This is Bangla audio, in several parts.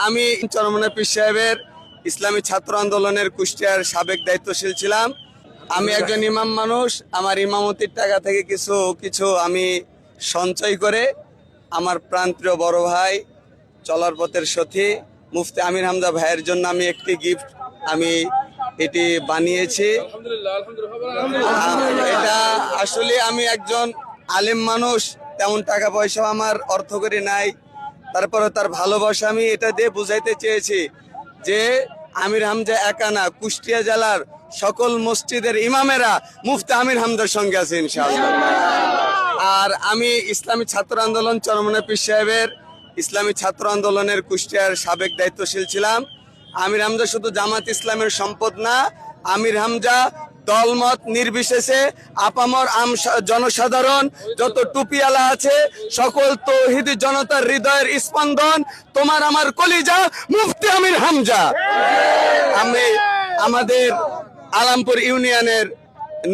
আমি চরমনায় পীর সাহেবের ইসলামী ছাত্র আন্দোলনের কুষ্টিয়ার সাবেক দায়িত্বশীল ছিলাম। আমি একজন ইমাম মানুষ। আমার ইমামতির টাকা থেকে কিছু কিছু আমি সঞ্চয় করে আমার প্রাণপ্রিয় বড় ভাই, চলার পথের সাথী মুফতি আমির হামজা ভাইয়ের জন্য আমি একটি গিফট আমি এটি বানিয়েছি। এটা আসলে আমি একজন আলেম মানুষ, তেমন টাকা পয়সা আমার অর্থ করে নাই, তারপরে তার ভালোবাসা আমি এটা দিয়ে বুঝাইতে চেয়েছি যে আমির হামজা একা না, কুষ্টিয়া জেলার সকল মসজিদের ইমামেরা মুফতি আমির হামজার সঙ্গে আছে ইনশাআল্লাহ। আর আমি ইসলামী ছাত্র আন্দোলন চরমনায় পীর সাহেবের ইসলামী ছাত্র আন্দোলনের কুষ্টিয়ার সাবেক দায়িত্বশীল ছিলাম। আমির হামজা শুধু জামাত ইসলামের সম্পদ না, আমির হামজা দলমত নির্বিশেষে আপামর জনসাধারণ যত টুপিওয়ালা আছে সকল তৌহিদি জনতার হৃদয়ের স্পন্দন তোমার আমার কলিজা মুফতি আমির হামজা। আমি আমাদের আলামপুর ইউনিয়নের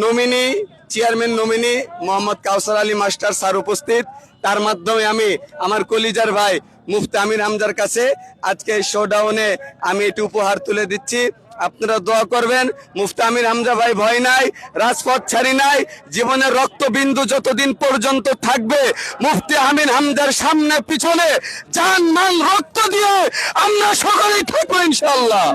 নমিনি, চেয়ারম্যান নমিনি মোহাম্মদ কাউসার আলী মাস্টার স্যার উপস্থিত, তার মাধ্যমে আমি আমার কলিজার ভাই মুফতি আমির হামজার কাছে আজকে এই শোডাউনে আমি এটি উপহার তুলে দিচ্ছি। আপনারা দোয়া করবেন। মুফতি আমির হামজা ভাই ভয় নাই, রাজপথ ছাড়ি নাই, জীবনের রক্তবিন্দু যতদিন পর্যন্ত থাকবে মুফতি আমির হামজার সামনে পিছনে জান মাল রক্ত দিয়ে আমরা সকলেই থাকবো ইনশাআল্লাহ।